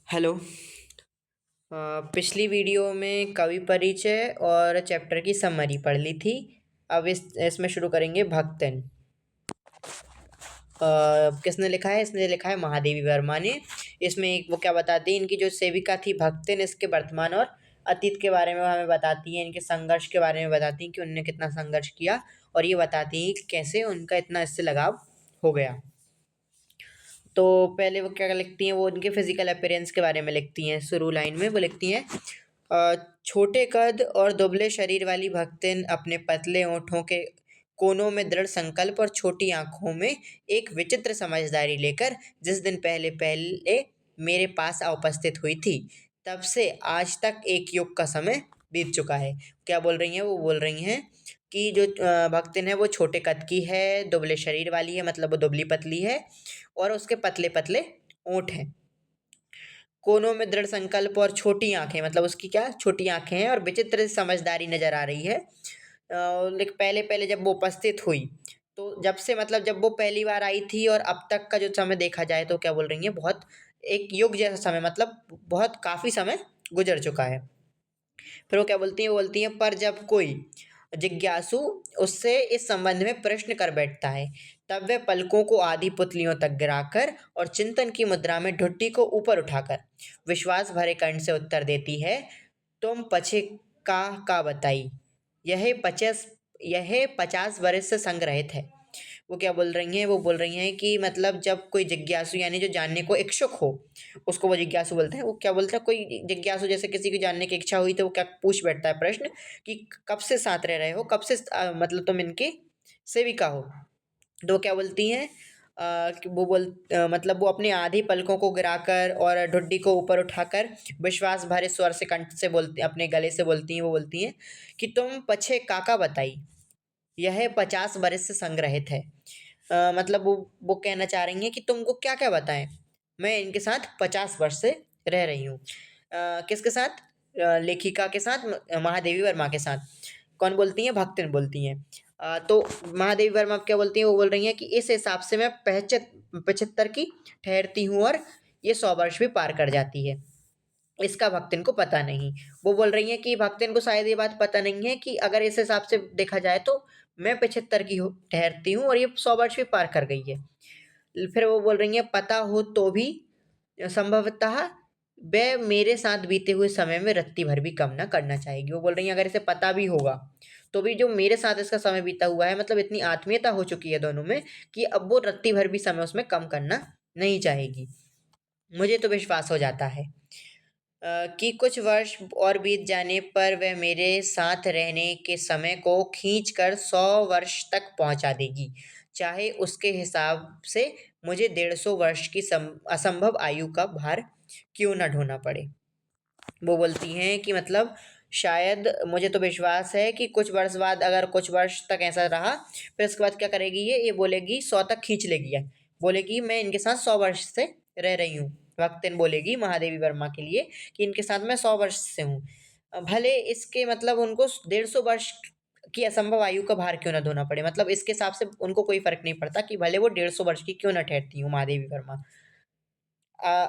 Hello. पिछली video में कवि परिचय और चैप्टर की समरी पढ़ ली थी। अब इसमें शुरू करेंगे भक्तन। किसने लिखा है? इसने लिखा है महादेवी वर्मा ने। इसमें एक वो क्या बताती है, इनकी जो सेविका थी भक्तन, इसके वर्तमान और अतीत के बारे में हमें बताती हैं, इनके संघर्ष के बारे में बताती हैं कि उन्होंने कितना संघर्ष किया, और ये बताती हैं कि कैसे उनका इतना इससे लगाव हो गया। तो पहले वो क्या लिखती हैं, वो उनके फिजिकल अपीयरेंस के बारे में लिखती हैं। शुरू लाइन में वो लिखती हैं, छोटे कद और दुबले शरीर वाली भक्तिन अपने पतले ओंठों के कोनों में दृढ़ संकल्प और छोटी आंखों में एक विचित्र समझदारी लेकर जिस दिन पहले पहले मेरे पास उपस्थित हुई थी, तब से आज तक एक युग का समय बीत चुका है। क्या बोल रही हैं? वो बोल रही हैं कि जो भक्तिन है वो छोटे कद की है, दुबले शरीर वाली है, मतलब वो दुबली पतली है, और उसके पतले पतले ओंठ हैं। कोनों में दृढ़ संकल्प और छोटी आंखें, मतलब उसकी क्या छोटी आंखें हैं, और विचित्र समझदारी नजर आ रही है। लेकिन पहले पहले जब वो उपस्थित हुई, तो जब से मतलब जब वो पहली बार आई थी और अब तक का जो समय देखा जाए तो क्या बोल रही है, बहुत एक युग जैसा समय, मतलब बहुत काफी समय गुजर चुका है। फिर वो क्या बोलती हैं? वो बोलती हैं, पर जब कोई जिज्ञासु उससे इस संबंध में प्रश्न कर बैठता है, तब वह पलकों को आधी पुतलियों तक गिराकर और चिंतन की मुद्रा में ढुट्टी को ऊपर उठाकर विश्वास भरे कंठ से उत्तर देती है, तुम पछे का बताई, यह 50 बरस से संग्रहित है। वो क्या बोल रही हैं? वो बोल रही हैं कि मतलब जब कोई जिज्ञासु, यानी जो जानने को इच्छुक हो, उसको वो जिज्ञासु बोलते हैं। वो क्या बोलता है, कोई जिज्ञासु जैसे किसी की जानने की इच्छा हुई तो वो क्या पूछ बैठता है प्रश्न कि कब से साथ रह रहे हो, कब से मतलब तुम इनकी सेविका हो। तो वो क्या बोलती हैं, कि मतलब वो अपनी आधी पलकों को गिराकर और ढुड्डी को ऊपर उठाकर विश्वास भरे स्वर से कंठ से बोलती, अपने गले से बोलती हैं। वो बोलती हैं कि तुम पछे काका बताई, यह 50 बरस से संग्रहित है। मतलब वो कहना चाह रही हैं कि तुमको क्या क्या बताएं, मैं इनके साथ 50 वर्ष से रह रही हूँ। किसके साथ? लेखिका के साथ, महादेवी वर्मा के साथ। कौन बोलती हैं? भक्तिन बोलती हैं। तो महादेवी वर्मा क्या बोलती हैं? वो बोल रही हैं कि इस हिसाब से मैं 75 की ठहरती हूँ, और ये 100 वर्ष भी पार कर जाती है। इसका भक्तिन को पता नहीं। वो बोल रही हैं कि भक्तिन को शायद ये बात पता नहीं है कि अगर इस हिसाब से देखा जाए तो मैं 75 की ठहरती हूँ और ये 100 वर्ष भी पार कर गई है। फिर वो बोल रही हैं, पता हो तो भी संभवतः वह मेरे साथ बीते हुए समय में रत्ती भर भी कम ना करना चाहेगी। वो बोल रही हैं अगर इसे पता भी होगा तो भी जो मेरे साथ इसका समय बीता हुआ है, मतलब इतनी आत्मीयता हो चुकी है दोनों में कि अब वो रत्ती भर भी समय उसमें कम करना नहीं चाहेगी। मुझे तो विश्वास हो जाता है कि कुछ वर्ष और बीत जाने पर वह मेरे साथ रहने के समय को खींच कर 100 वर्ष तक पहुंचा देगी, चाहे उसके हिसाब से मुझे 150 वर्ष की असंभव आयु का भार क्यों न ढोना पड़े। वो बोलती हैं कि मतलब शायद मुझे तो विश्वास है कि कुछ वर्ष बाद, अगर कुछ वर्ष तक ऐसा रहा, फिर उसके बाद क्या करेगी, ये बोलेगी 100 तक खींच लेगी, है बोलेगी मैं इनके साथ 100 वर्ष से रह रही हूँ। भक्तिन बोलेगी महादेवी वर्मा के लिए कि इनके साथ मैं 100 वर्ष से हूँ, भले इसके मतलब उनको 150 वर्ष की असंभव आयु का भार क्यों ना धोना पड़े। मतलब इसके हिसाब से उनको कोई फर्क नहीं पड़ता कि भले वो 150 वर्ष की क्यों ना ठहरती हूँ महादेवी वर्मा। आ,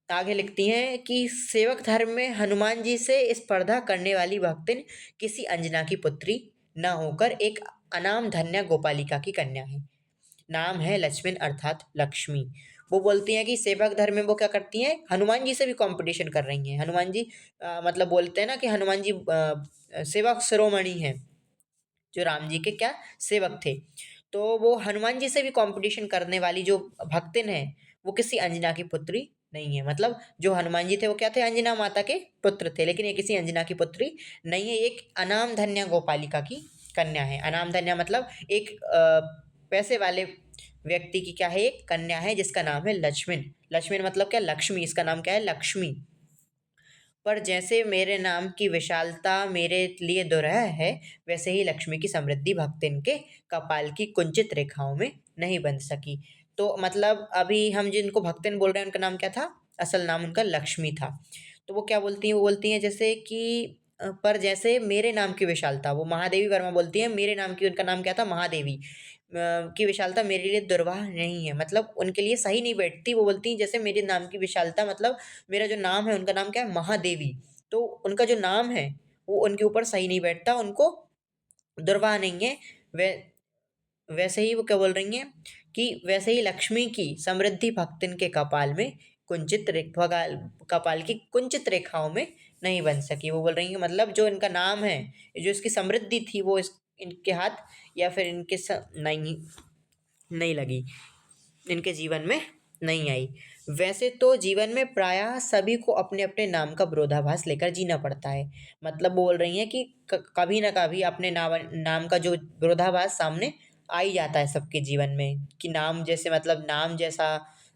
आगे लिखती हैं कि सेवक धर्म में हनुमान जी से स्पर्धा करने वाली भक्तिन किसी अंजना की पुत्री न होकर एक अनाम धन्य गोपालिका की कन्या है। नाम है लक्ष्मण, अर्थात लक्ष्मी। वो बोलती हैं कि सेवक धर्म में वो क्या करती हैं, हनुमान जी से भी कंपटीशन कर रही हैं। हनुमान जी मतलब बोलते हैं ना कि हनुमान जी सेवक शिरोमणि हैं, जो राम जी के क्या सेवक थे। तो वो हनुमान जी से भी कंपटीशन करने वाली जो भक्तिन है, वो किसी अंजना की पुत्री नहीं है। मतलब जो हनुमान जी थे वो क्या थे, अंजना माता के पुत्र थे, लेकिन ये किसी अंजना की पुत्री नहीं है, एक अनाम धन्या गोपालिका की कन्या है। अनाम धन्या मतलब एक पैसे वाले व्यक्ति की क्या है, एक कन्या है जिसका नाम है लक्ष्मण। लक्ष्मण मतलब क्या, लक्ष्मी, इसका नाम क्या है, लक्ष्मी। पर जैसे मेरे नाम की विशालता मेरे लिए दुरह है, वैसे ही लक्ष्मी की समृद्धि भक्तिन के कपाल की कुंचित रेखाओं में नहीं बन सकी। तो मतलब अभी हम जिनको भक्तिन बोल रहे हैं उनका नाम क्या था, असल नाम उनका लक्ष्मी था। तो वो क्या बोलती हैं, वो बोलती हैं जैसे कि पर जैसे मेरे नाम की विशालता, वो महादेवी वर्मा बोलती हैं, मेरे नाम की, उनका नाम क्या था, महादेवी। की विशालता मेरे लिए दुर्वाह नहीं है, मतलब उनके लिए सही नहीं बैठती। वो बोलती हैं जैसे मेरे नाम की विशालता, मतलब मेरा जो नाम है, उनका नाम क्या है? महादेवी। तो उनका जो नाम है वो उनके ऊपर सही नहीं बैठता, उनको दुर्वाह नहीं है। वे वैसे ही वो क्या बोल रही हैं कि वैसे ही लक्ष्मी की समृद्धि भक्तिन के कपाल में कुंचित कपाल की कुंचित रेखाओं में नहीं बन सकी। वो बोल रही हैं मतलब जो इनका नाम है, जो इसकी समृद्धि थी, वो इस इनके हाथ या फिर नहीं नहीं लगी, इनके जीवन में नहीं आई। वैसे तो जीवन में प्रायः सभी को अपने अपने नाम का विरोधाभास लेकर जीना पड़ता है। मतलब बोल रही हैं कि कभी ना कभी अपने नाम का जो विरोधाभास सामने आ ही जाता है सबके जीवन में, कि नाम जैसे, मतलब नाम जैसा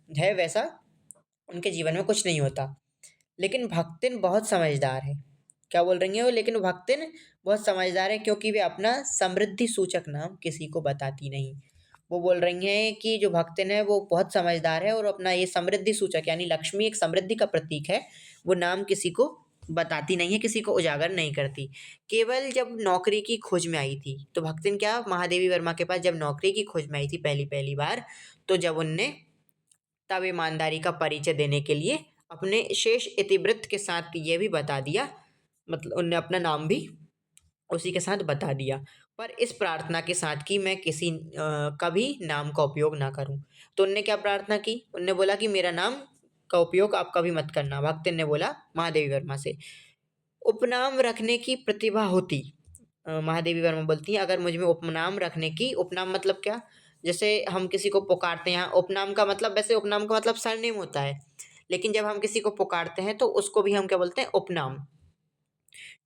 है वैसा उनके जीवन में कुछ नहीं होता। लेकिन भक्तिन बहुत समझदार है। क्या बोल रही हैं वो? लेकिन भक्तिन बहुत समझदार है, क्योंकि वे अपना समृद्धि सूचक नाम किसी को बताती नहीं। वो बोल रही हैं कि जो भक्तिन है वो बहुत समझदार है और अपना ये समृद्धि सूचक, यानी लक्ष्मी एक समृद्धि का प्रतीक है, वो नाम किसी को बताती नहीं है, किसी को उजागर नहीं करती। केवल जब नौकरी की खोज में आई थी, तो भक्तिन क्या महादेवी वर्मा के पास जब नौकरी की खोज में आई थी पहली पहली बार, तो जब उनने तब ईमानदारी का परिचय देने के लिए अपने शेष इतिवृत्त के साथ ये भी बता दिया, मतलब उनने अपना नाम भी उसी के साथ बता दिया, पर इस प्रार्थना के साथ कि मैं कभी नाम का उपयोग ना करूं। तो उनने क्या प्रार्थना की? उनने बोला कि मेरा नाम का उपयोग आप कभी मत करना। भक्तिन ने बोला महादेवी वर्मा से। उपनाम रखने की प्रतिभा होती, महादेवी वर्मा बोलती हैं, अगर मुझ में उपनाम रखने की, उपनाम मतलब क्या? जैसे हम किसी को पुकारते हैं, यहाँ उपनाम का मतलब, वैसे उपनाम का मतलब सरनेम होता है, लेकिन जब हम किसी को पुकारते हैं तो उसको भी हम क्या बोलते हैं? उपनाम।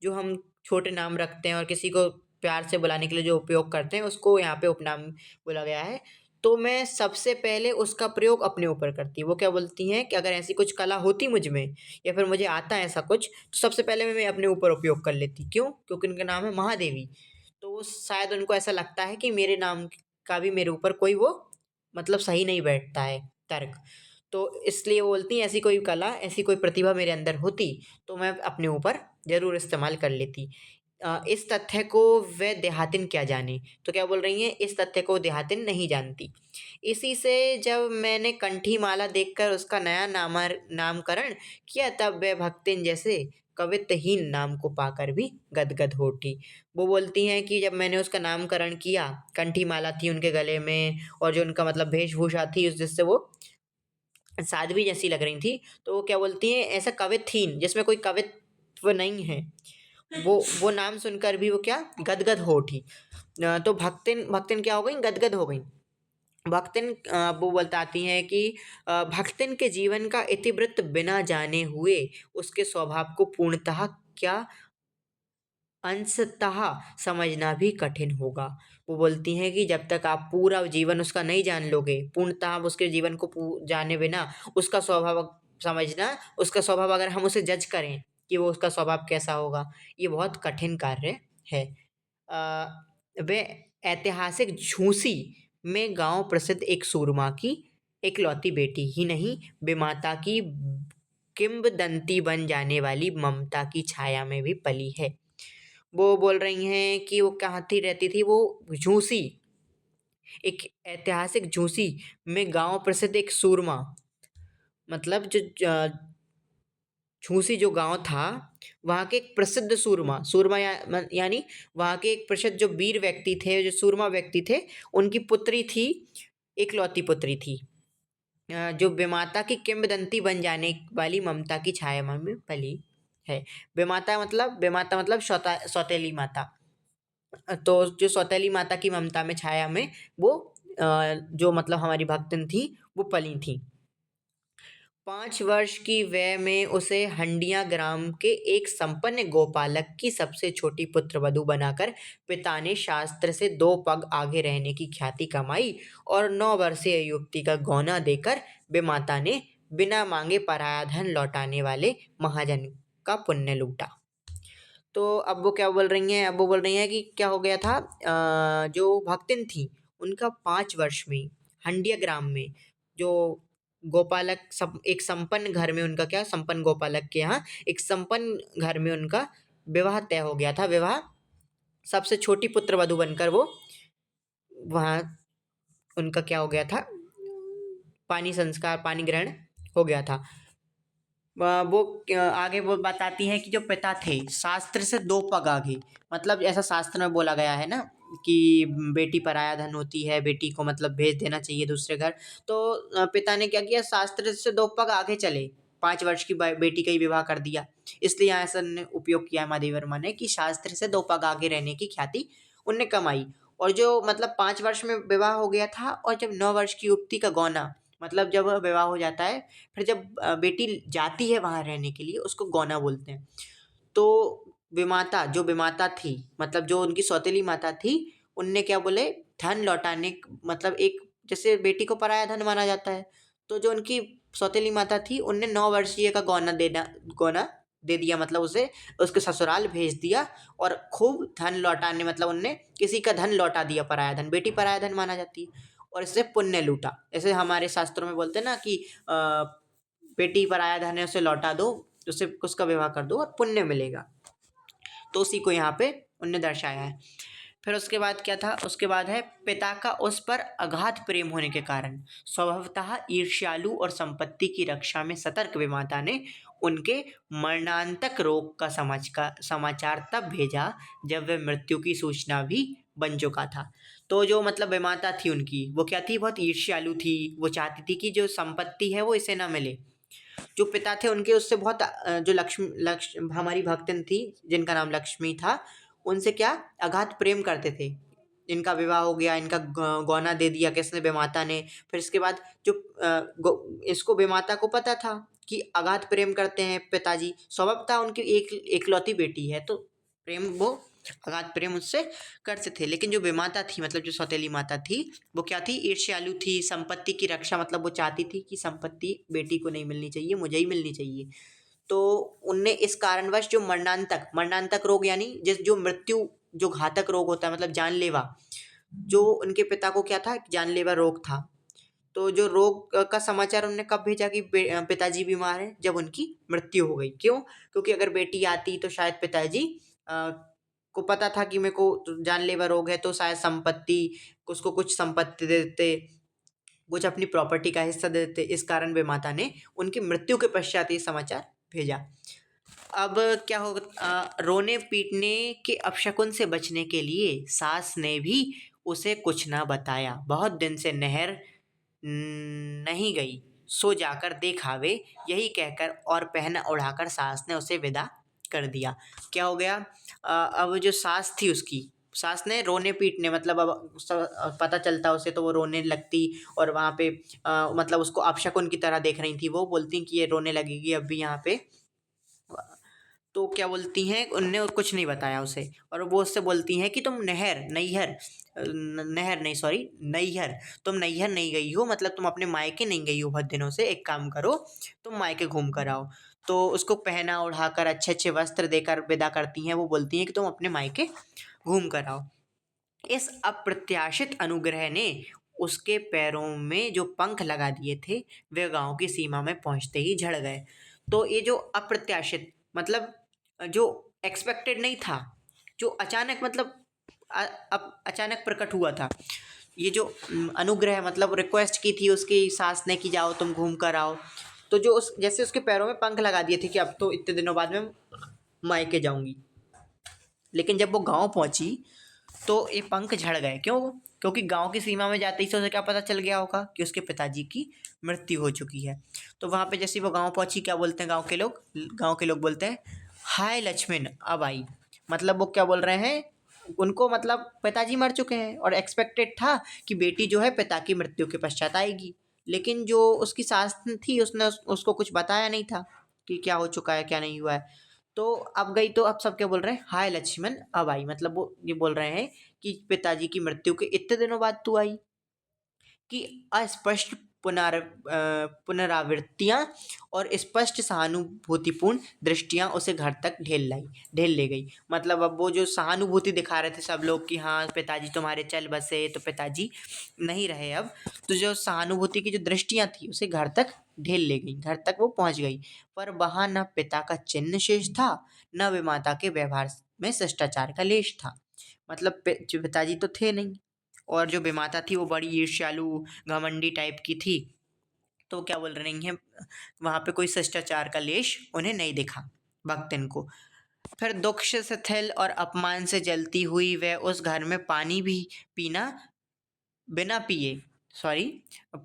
जो हम छोटे नाम रखते हैं और किसी को प्यार से बुलाने के लिए जो उपयोग करते हैं, उसको यहाँ पे उपनाम बोला गया है। तो मैं सबसे पहले उसका प्रयोग अपने ऊपर करती हूँ। वो क्या बोलती हैं कि अगर ऐसी कुछ कला होती मुझ में, या फिर मुझे आता है ऐसा कुछ, तो सबसे पहले मैं अपने ऊपर उपयोग कर लेती। क्यों? क्योंकि उनका नाम है महादेवी। तो वो शायद उनको ऐसा लगता है कि मेरे नाम का भी मेरे ऊपर कोई वो, मतलब सही नहीं बैठता है तर्क। तो इसलिए वो बोलती हैं ऐसी कोई कला, ऐसी कोई प्रतिभा मेरे अंदर होती, तो मैं अपने ऊपर ज़रूर इस्तेमाल कर लेती। इस तथ्य को वह देहातिन क्या जाने। तो क्या बोल रही हैं? इस तथ्य को देहातिन नहीं जानती। इसी से जब मैंने कंठी माला देखकर उसका नया नामकरण किया, तब वह भक्तिन जैसे कवित्वहीन नाम को पाकर भी गदगद हो उठी। वो बोलती हैं कि जब मैंने उसका नामकरण किया, कंठी माला थी उनके गले में, और जो उनका मतलब वेशभूषा थी उस जिससे वो साध्वी जैसी लग रही थी, तो वो क्या बोलती हैं, ऐसा कवित्वहीन जिसमें कोई कवित्व नहीं है, वो नाम सुनकर भी वो क्या गदगद हो उठी। तो भक्तिन भक्तिन क्या हो गई? गदगद हो गई। भक्तिन वो बताती हैं कि भक्तिन के जीवन का इतिवृत्त बिना जाने हुए उसके स्वभाव को पूर्णतः क्या अंशतः समझना भी कठिन होगा। वो बोलती हैं कि जब तक आप पूरा जीवन उसका नहीं जान लोगे, पूर्णतः आप उसके जीवन को जाने बिना उसका स्वभाव समझना, उसका स्वभाव अगर हम उसे जज करें कि वो उसका स्वभाव कैसा होगा, ये बहुत कठिन कार्य है। वे ऐतिहासिक झूसी में गांव प्रसिद्ध एक सूरमा की इकलौती बेटी ही नहीं, बेमाता की किंवदंती बन जाने वाली ममता की छाया में भी पली है। वो बोल रही हैं कि वो कहाँ थी रहती थी? वो झूसी, एक ऐतिहासिक झूसी में गांव प्रसिद्ध एक सूरमा, मतलब जो झूसी जो गांव था, वहाँ के एक प्रसिद्ध सूरमा, यानी वहाँ के एक प्रसिद्ध जो वीर व्यक्ति थे, जो सूरमा व्यक्ति थे, उनकी पुत्री थी, इकलौती पुत्री थी, जो बेमाता की किंवदंती बन जाने वाली ममता की छाया में पली है। बेमाता मतलब सौतेली माता। तो जो सौतेली माता की ममता में छाया में वो जो मतलब हमारी भक्तन थी, वो पली थी। 5 वर्ष की वय में उसे हंडिया ग्राम के एक संपन्न गोपालक की सबसे छोटी पुत्रवधू बनाकर पिता ने शास्त्र से 2 पग आगे रहने की ख्याति कमाई, और 9 वर्षीय युवती का गौना देकर बेमाता ने बिना मांगे पराया धन लौटाने वाले महाजन का पुण्य लूटा। तो अब वो क्या बोल रही हैं? अब वो बोल रही हैं कि क्या हो गया था, जो भक्तिन थी उनका 5 वर्ष में हंडिया ग्राम में जो गोपालक, सब एक संपन्न घर में उनका, क्या संपन्न गोपालक के यहाँ एक संपन्न घर में उनका विवाह तय हो गया था। विवाह सबसे छोटी पुत्र वधू बनकर वो वहाँ उनका क्या हो गया था, पानी संस्कार, पानी ग्रहण हो गया था। वो आगे वो बताती हैं कि जो पिता थे शास्त्र से दो पग आगे, मतलब ऐसा शास्त्र में बोला गया है ना कि बेटी पराया धन होती है, बेटी को मतलब भेज देना चाहिए दूसरे घर। तो पिता ने क्या किया, शास्त्र से दो पग आगे चले, 5 वर्ष की बेटी का ही विवाह कर दिया। इसलिए यहाँ ऐसा ने उपयोग किया है महादेवी वर्मा ने कि शास्त्र से दो पग आगे रहने की ख्याति उनने कमाई। और जो मतलब 5 वर्ष में विवाह हो गया था, और जब 9 वर्ष की युवती का गौना, मतलब जब विवाह हो जाता है, फिर जब बेटी जाती है वहाँ रहने के लिए, उसको गौना बोलते हैं। तो विमाता, जो विमाता थी, मतलब जो उनकी सौतेली माता थी, उनने क्या बोले, धन लौटाने मतलब एक, जैसे बेटी को पराया धन माना जाता है, तो जो उनकी सौतेली माता थी उनने 9 वर्षीय का गौना दे दिया, मतलब उसे उसके ससुराल भेज दिया। और खूब धन लौटाने, मतलब उनने किसी का धन लौटा दिया, पराया धन, बेटी पराया धन माना जाती है, और इससे पुण्य लूटा। ऐसे हमारे शास्त्रों में बोलते हैं ना कि बेटी पराया धन है उसे लौटा दो, उससे उसका विवाह कर दो और पुण्य मिलेगा। तो उसी को यहाँ पे उनने दर्शाया है। फिर उसके बाद क्या था, उसके बाद है, पिता का उस पर अगाध प्रेम होने के कारण स्वभावतः ईर्ष्यालु और संपत्ति की रक्षा में सतर्क विमाता ने उनके मरणांतक रोग का समाचार तब भेजा जब वह मृत्यु की सूचना भी बन चुका था। तो जो मतलब विमाता थी उनकी, वो क्या थी, बहुत ईर्ष्यालु थी। वो चाहती थी कि जो संपत्ति है वो इसे ना मिले। जो पिता थे उनके उससे बहुत जो लक्ष्मी हमारी भक्तन थी, जिनका नाम लक्ष्मी था, उनसे क्या अगाध प्रेम करते थे। इनका विवाह हो गया, इनका गौना दे दिया किसने, बेमाता ने। फिर इसके बाद जो इसको बेमाता को पता था कि अगाध प्रेम करते हैं पिताजी, स्वभावतः उनकी एक एकलौती बेटी है, तो प्रेम वो अगाध प्रेम उससे करते थे। लेकिन जो बेमाता थी, मतलब जो सौतेली माता थी, वो क्या थी, ईर्ष्यालु थी, संपत्ति की रक्षा, मतलब वो चाहती थी कि संपत्ति बेटी को नहीं मिलनी चाहिए, मुझे ही मिलनी चाहिए। तो उनने इस कारणवश जो मरणांतक रोग, यानी जिस जो मृत्यु, जो घातक रोग होता है, मतलब जानलेवा, जो उनके पिता को क्या था, जानलेवा रोग था। तो जो रोग का समाचार उन्होंने कब भेजा कि पिताजी बीमार हैं, जब उनकी मृत्यु हो गई। क्यों? क्योंकि अगर बेटी आती तो शायद पिताजी अ, को पता था कि मेरे को जानलेवा रोग है, तो शायद संपत्ति, उसको कुछ संपत्ति दे देते, कुछ अपनी प्रॉपर्टी का हिस्सा दे देते। इस कारण वे माता ने उनकी मृत्यु के पश्चात ये समाचार भेजा। अब क्या होगा, रोने पीटने के अपशकुन से बचने के लिए सास ने भी उसे कुछ ना बताया। बहुत दिन से नहर नहीं गई, सो जाकर देख आवे, यही कहकर और पहना उड़ाकर सास ने उसे विदा कर दिया। क्या हो गया, अब जो सास थी उसकी, सास ने रोने पीटने, मतलब अब पता चलता उसे तो वो रोने लगती, और वहाँ पे मतलब उसको अपशकुन की तरह देख रही थी। वो बोलती कि ये रोने लगेगी अब भी यहाँ पे। तो क्या बोलती हैं, उनने कुछ नहीं बताया उसे, और वो उससे बोलती हैं कि तुम नहर नहीं, सॉरी, नैहर, तुम नैहर नहीं गई हो, मतलब तुम अपने मायके नहीं गई हो बहुत दिनों से। एक काम करो, तुम मायके घूम कर आओ। तो उसको पहना ओढ़ाकर अच्छे अच्छे वस्त्र देकर विदा करती हैं। वो बोलती हैं कि तुम अपने मायके घूम कर आओ। इस अप्रत्याशित अनुग्रह ने उसके पैरों में जो पंख लगा दिए थे, वे गांव की सीमा में पहुंचते ही झड़ गए। तो ये जो अप्रत्याशित, मतलब जो एक्सपेक्टेड नहीं था, जो अचानक, मतलब अब अचानक प्रकट हुआ था, ये जो अनुग्रह, मतलब रिक्वेस्ट की थी उसकी सास ने कि जाओ तुम घूम कर आओ। तो जो उस जैसे उसके पैरों में पंख लगा दिए थे कि अब तो इतने दिनों बाद मैं मायके जाऊंगी। लेकिन जब वो गांव पहुंची तो ये पंख झड़ गए। क्यों? क्योंकि गांव की सीमा में जाते ही से उसे क्या पता चल गया होगा कि उसके पिताजी की मृत्यु हो चुकी है। तो वहाँ पे जैसे वो गांव पहुंची, क्या बोलते हैं गांव के लोग बोलते हैं, हाय लक्ष्मण अब आई। मतलब वो क्या बोल रहे हैं, उनको मतलब पिताजी मर चुके हैं, और एक्सपेक्टेड था कि बेटी जो है पिता की मृत्यु के पश्चात आएगी। लेकिन जो उसकी सास थी, उसने उसको कुछ बताया नहीं था कि क्या हो चुका है, क्या नहीं हुआ है। तो अब गई तो अब सब क्या बोल रहे हैं, हाय लक्ष्मण अब आई, मतलब वो ये बोल रहे हैं कि पिताजी की मृत्यु के इतने दिनों बाद तू आई। कि अस्पष्ट पुनरावृत्तियां और स्पष्ट सहानुभूतिपूर्ण दृष्टियां उसे घर तक ढेल ले गई। मतलब अब वो जो सहानुभूति दिखा रहे थे सब लोग कि हाँ पिताजी तुम्हारे चल बसे, तो पिताजी नहीं रहे अब, तो जो सहानुभूति की जो दृष्टियां थी उसे घर तक ढेल ले गई, घर तक वो पहुंच गई। पर वहां न पिता का चिन्ह शेष था, न विमाता के व्यवहार में शिष्टाचार का लेश था। मतलब जो पिताजी तो थे नहीं, और जो बेमाता थी वो बड़ी ईर्ष्यालु घमंडी टाइप की थी। तो क्या बोल रही हैं, वहाँ पे कोई शिष्टाचार का लेश उन्हें नहीं दिखा भक्तिन को। फिर दुख से शिथिल और अपमान से जलती हुई वह उस घर में पीना बिना पिए सॉरी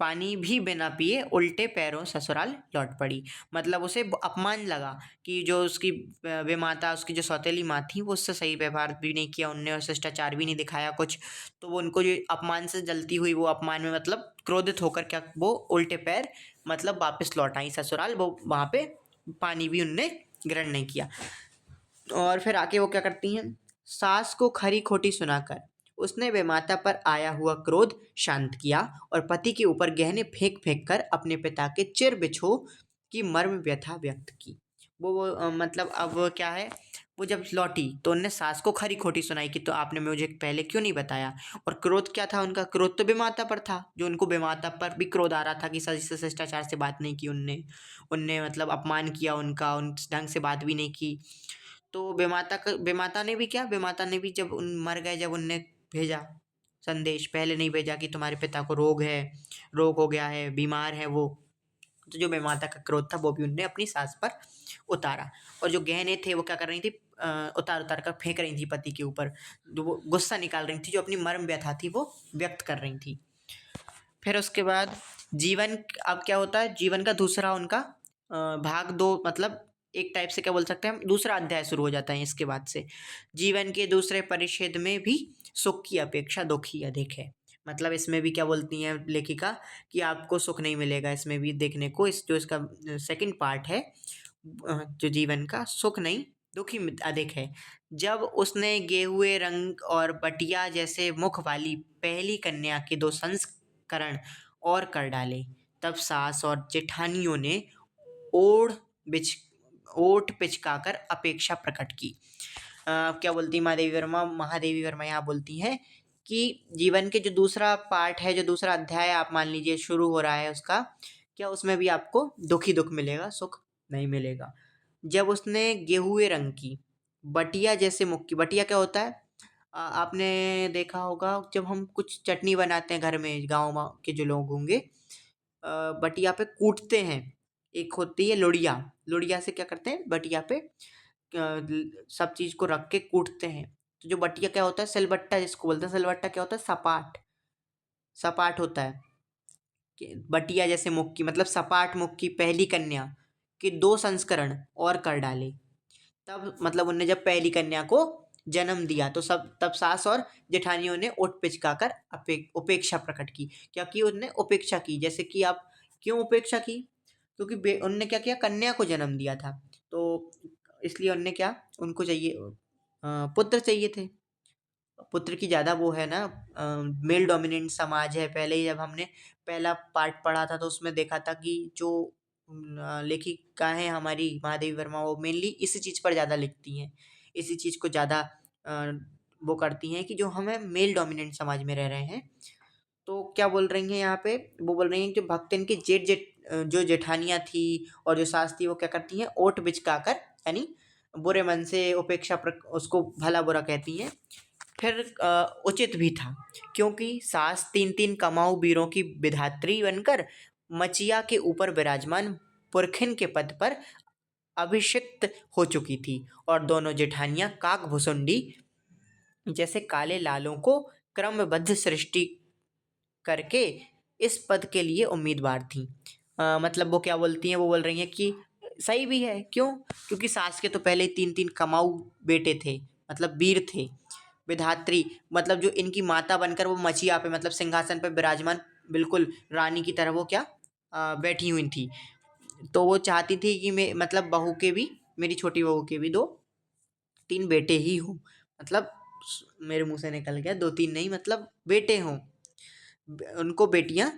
पानी भी बिना पिए उल्टे पैरों ससुराल लौट पड़ी। मतलब उसे अपमान लगा कि जो उसकी बेमाता, उसकी जो सौतेली माँ थी, वो उससे सही व्यवहार भी नहीं किया उनने और शिष्टाचार भी नहीं दिखाया कुछ। तो वो उनको जो अपमान से जलती हुई, वो अपमान में मतलब क्रोधित होकर क्या वो उल्टे पैर मतलब वापस लौट आई ससुराल। वो वहाँ पे पानी भी उनने ग्रहण नहीं किया। और फिर आके वो क्या करती हैं, सास को खरी खोटी सुनाकर उसने बेमाता पर आया हुआ क्रोध शांत किया और पति के ऊपर गहने फेंक फेंक कर अपने पिता के चिर बिछो की मर्म व्यथा व्यक्त की। मतलब अब क्या है, वो जब लौटी तो उनने सास को खरी खोटी सुनाई कि तो आपने मुझे पहले क्यों नहीं बताया। और क्रोध क्या था उनका, क्रोध तो बेमाता पर था, जो उनको बेमाता पर भी क्रोध आ रहा था कि सही से शिष्टाचार से बात नहीं की उनने उनने मतलब अपमान किया उनका, उन ढंग से बात भी नहीं की। तो बेमाता ने भी क्या, बेमाता ने भी जब उन मर गए, जब उनने भेजा संदेश, पहले नहीं भेजा कि तुम्हारे पिता को रोग है, रोग हो गया है, बीमार है वो, तो जो बेमाता का क्रोध था वो भी उनने अपनी सास पर उतारा। और जो गहने थे वो क्या कर रही थी, उतार उतार कर फेंक रही थी पति के ऊपर, जो वो गुस्सा निकाल रही थी, जो अपनी मर्म व्यथा थी वो व्यक्त कर रही थी। फिर उसके बाद जीवन, अब क्या होता है, जीवन का दूसरा उनका भाग दो, मतलब एक टाइप से क्या बोल सकते हैं हम, दूसरा अध्याय शुरू हो जाता है इसके बाद से। जीवन के दूसरे परिच्छेद में भी सुख की अपेक्षा दुख ही अधिक है। मतलब इसमें भी क्या बोलती हैं लेखिका कि आपको सुख नहीं मिलेगा इसमें भी देखने को, इस जो इसका सेकंड पार्ट है, जो जीवन का सुख नहीं दुख ही अधिक है। जब उसने गेहुए रंग और बटिया जैसे मुख वाली पहली कन्या के दो संस्करण और कर डाले, तब सास और जेठानियों ने ओढ़ बिछ ओठ पिचकाकर अपेक्षा प्रकट की। क्या बोलती महादेवी वर्मा यहाँ बोलती हैं कि जीवन के जो दूसरा पार्ट है, जो दूसरा अध्याय आप मान लीजिए शुरू हो रहा है उसका, क्या उसमें भी आपको दुख ही दुख मिलेगा, सुख नहीं मिलेगा। जब उसने गेहुए रंग की बटिया जैसे मुख की, बटिया क्या होता है, आपने देखा होगा जब हम कुछ चटनी बनाते हैं घर में, गाँव के जो लोग होंगे बटिया पे कूटते हैं। एक होती है लोढ़िया, लोढ़िया से क्या करते हैं, बटिया पे सब चीज़ को रख के कूटते हैं। तो जो बटिया क्या होता है, सिलबट्टा जिसको बोलते हैं, सिलबट्टा क्या होता है, सपाट सपाट होता है। बटिया जैसे मुख की मतलब सपाट मुख की पहली कन्या के दो संस्करण और कर डाले। तब मतलब उनने जब पहली कन्या को जन्म दिया तो तब सास और जेठानियों ने ओठ पिचकाकर उपेक्षा प्रकट की। क्या की उनने उपेक्षा की, जैसे कि आप क्यों उपेक्षा की, क्योंकि उनने क्या किया, कन्या को जन्म दिया था, तो इसलिए उनने क्या, उनको चाहिए पुत्र चाहिए थे। पुत्र की ज़्यादा वो है ना, मेल डोमिनेंट समाज है। पहले ही जब हमने पहला पार्ट पढ़ा था तो उसमें देखा था कि जो लेखिका हैं हमारी महादेवी वर्मा, वो मेनली इसी चीज़ पर ज़्यादा लिखती हैं, इसी चीज़ को ज़्यादा वो करती हैं कि जो हमें मेल डोमिनेंट समाज में रह रहे हैं। तो क्या बोल रही हैं यहाँ पे, वो बोल रही हैं कि भक्तन की जो जेठानियाँ थी और जो सास थी वो क्या करती हैं, ओठ बिचकाकर यानी बुरे मन से उसको भला बुरा कहती हैं। फिर उचित भी था, क्योंकि सास तीन तीन कमाऊ वीरों की विधात्री बनकर मचिया के ऊपर विराजमान पुरखिन के पद पर अभिषिक्त हो चुकी थी और दोनों जेठानियां काक भुसुंडी जैसे काले लालों को क्रमबद्ध सृष्टि करके इस पद के लिए उम्मीदवार थीं। मतलब वो क्या बोलती हैं, वो बोल रही हैं कि सही भी है, क्यों, क्योंकि सास के तो पहले तीन तीन कमाऊ बेटे थे, मतलब वीर थे। विधात्री मतलब जो इनकी माता बनकर वो मचिया पे मतलब सिंहासन पे विराजमान बिल्कुल रानी की तरह वो क्या बैठी हुई थी। तो वो चाहती थी कि मैं मतलब बहू के भी, मेरी छोटी बहू के भी दो तीन बेटे ही हों, मतलब मेरे मुंह से निकल गया, दो तीन नहीं मतलब बेटे हों, उनको बेटियां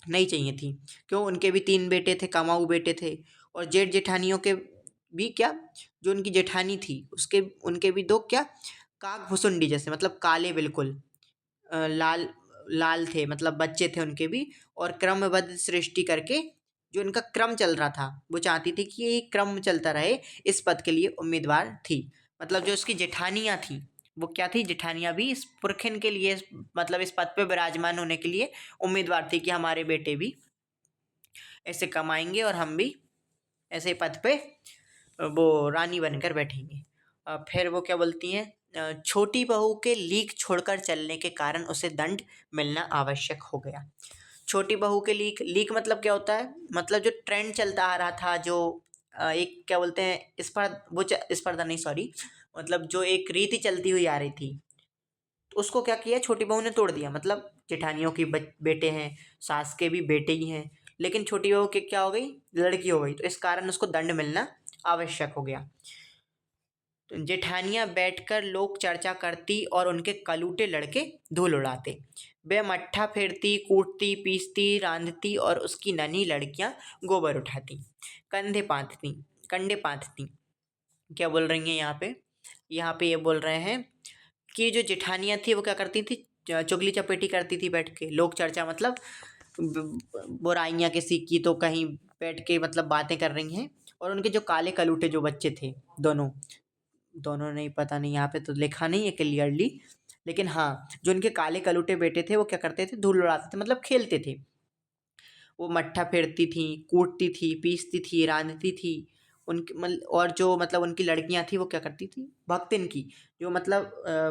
नहीं चाहिए थी। क्यों, उनके भी तीन बेटे थे, कमाऊ बेटे थे। और जेठ जेठानियों के भी क्या, जो उनकी जेठानी थी उसके उनके भी दो क्या काक भुसुंडी जैसे मतलब काले बिल्कुल लाल लाल थे, मतलब बच्चे थे उनके भी। और क्रमबद्ध सृष्टि करके जो इनका क्रम चल रहा था, वो चाहती थी कि ये क्रम चलता रहे, इस पद के लिए उम्मीदवार थी। मतलब जो उसकी जेठानियाँ थी वो क्या थी, जेठानिया भी इस पुरखिन के लिए, मतलब इस पद पे विराजमान होने के लिए उम्मीदवार थी कि हमारे बेटे भी ऐसे कमाएंगे और हम भी ऐसे पद पे वो रानी बनकर बैठेंगे। फिर वो क्या बोलती हैं, छोटी बहू के लीक छोड़कर चलने के कारण उसे दंड मिलना आवश्यक हो गया। छोटी बहू के लीक, लीक मतलब क्या होता है, मतलब जो ट्रेंड चलता आ रहा था, जो एक क्या बोलते हैं स्पर्धा नहीं, सॉरी, मतलब जो एक रीति चलती हुई आ रही थी, तो उसको क्या किया, छोटी बहू ने तोड़ दिया। मतलब जेठानियों की बेटे हैं, सास के भी बेटे ही हैं, लेकिन छोटी बहू के क्या हो गई, लड़की हो गई, तो इस कारण उसको दंड मिलना आवश्यक हो गया। तो जेठानियां बैठकर लोक चर्चा करती और उनके कलूटे लड़के धूल उड़ाते। वे मट्ठा फेरती, कूटती, पीसती, रांधती और उसकी नन्ही लड़कियां गोबर उठाती, कंधे पाथती, कंडे पाथती। क्या बोल रही हैं यहाँ पे, यहाँ पे ये बोल रहे हैं कि जो जेठानियां थी वो क्या करती थी, चुगली चपेटी करती थी बैठ के। लोक चर्चा मतलब बुराइयां किसी की, तो कहीं बैठ के मतलब बातें कर रही हैं, और उनके जो काले कलूटे जो बच्चे थे, दोनों दोनों नहीं, पता नहीं यहाँ पे तो लिखा नहीं है क्लियरली, लेकिन हाँ, जो उनके काले कलूटे बेटे थे वो क्या करते थे, धूल उड़ाते थे, मतलब खेलते थे। वो मट्ठा फेरती थी, कूटती थी, पीसती थी, रांधती थी। उनकी और जो मतलब उनकी लड़कियां थी वो क्या करती थी, भक्तिन की, जो मतलब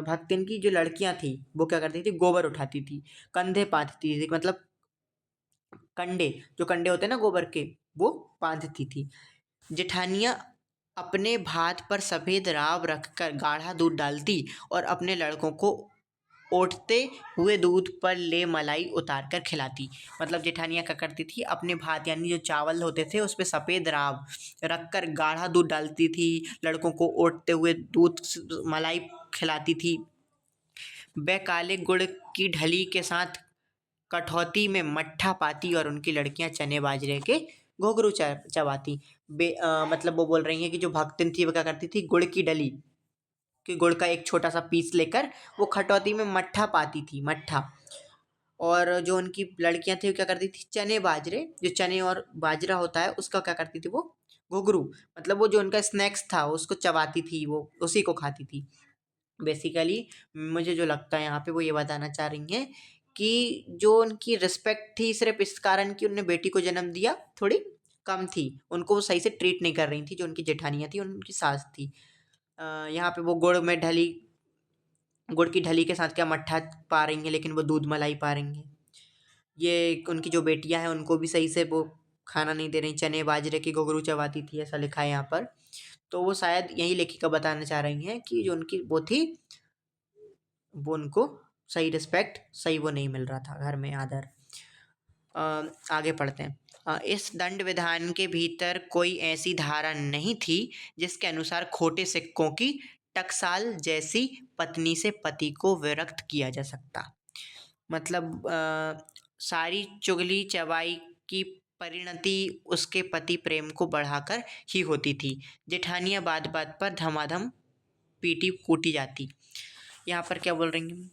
भक्तिन की जो लड़कियां थी वो क्या करती थी, गोबर उठाती थी, कंधे पाथती थी, मतलब कंडे, जो कंडे होते हैं ना गोबर के, वो बांधती थी। जेठानियां अपने भात पर सफेद राव रखकर गाढ़ा दूध डालती और अपने लड़कों को ओटते हुए दूध पर ले मलाई उतार कर खिलाती। मतलब जेठानियां क्या करती थी, अपने भात यानी जो चावल होते थे उस पे सफ़ेद राव रखकर गाढ़ा दूध डालती थी, लड़कों को ओटते हुए दूध मलाई खिलाती थी। वह काले गुड़ की ढली के साथ कठौती में मट्ठा पाती और उनकी लड़कियां चने बाजरे के घुंघरू चबाती। मतलब वो बोल रही हैं कि जो भक्तिन थी वो क्या करती थी, गुड़ की डली कि गुड़ का एक छोटा सा पीस लेकर वो खटौती में मट्ठा पाती थी, मट्ठा। और जो उनकी लड़कियां थी वो क्या करती थी, चने बाजरे, जो चने और बाजरा होता है उसका क्या करती थी, वो घुंघरू, मतलब वो जो उनका स्नैक्स था उसको चबाती थी, वो उसी को खाती थी। बेसिकली मुझे जो लगता है यहाँ पे वो ये बताना चाह रही हैं कि जो उनकी रिस्पेक्ट थी सिर्फ इस कारण कि उनने बेटी को जन्म दिया, थोड़ी कम थी, उनको वो सही से ट्रीट नहीं कर रही थी, जो उनकी जेठानियाँ थी, उनकी सास थी। यहाँ पे वो गुड़ की ढली के साथ क्या मट्ठा पा रही हैं, लेकिन वो दूध मलाई पा रही हैं। ये उनकी जो बेटियां हैं उनको भी सही से वो खाना नहीं दे रही, चने बाजरे की घुंघरू चबाती थी, ऐसा लिखा है यहाँ पर। तो वो शायद यही लेखिका बताना चाह रही हैं कि जो उनकी वो थी, वो उनको सही रिस्पेक्ट, सही वो नहीं मिल रहा था घर में, आदर। आगे पढ़ते हैं। इस दंड विधान के भीतर कोई ऐसी धारा नहीं थी जिसके अनुसार खोटे सिक्कों की टकसाल जैसी पत्नी से पति को विरक्त किया जा सकता। मतलब सारी चुगली चबाई की परिणति उसके पति प्रेम को बढ़ाकर ही होती थी। जेठानियाँ बात बात पर धमाधम पीटी कूटी जाती। यहाँ पर क्या बोल रही हैं,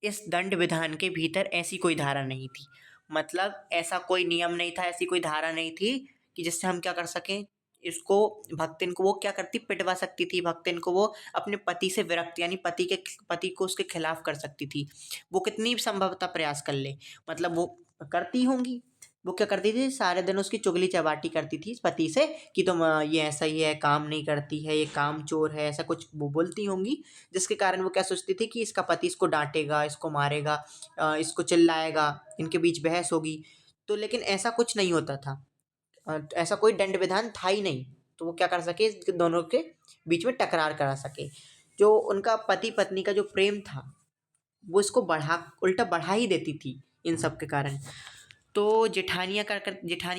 इस दंड विधान के भीतर ऐसी कोई धारा नहीं थी, मतलब ऐसा कोई नियम नहीं था, ऐसी कोई धारा नहीं थी कि जिससे हम क्या कर सकें, इसको, भक्तिन को वो क्या करती, पिटवा सकती थी, भक्तिन को वो अपने पति से विरक्त यानी पति को उसके खिलाफ कर सकती थी। वो कितनी भी संभवतः प्रयास कर ले, मतलब वो करती होंगी। वो क्या करती थी, सारे दिन उसकी चुगली चबाटी करती थी पति से कि तुम ये ऐसा ही है, काम नहीं करती है, ये काम चोर है, ऐसा कुछ वो बोलती होंगी, जिसके कारण वो क्या सोचती थी कि इसका पति इसको डांटेगा, इसको मारेगा, इसको चिल्लाएगा, इनके बीच बहस होगी। तो लेकिन ऐसा कुछ नहीं होता था, ऐसा कोई दंड विधान था ही नहीं, तो वो क्या कर सके, दोनों के बीच में टकरार करा सके। जो उनका पति पत्नी का जो प्रेम था वो इसको उल्टा बढ़ा ही देती थी इन सब के कारण। तो जेठानियाँ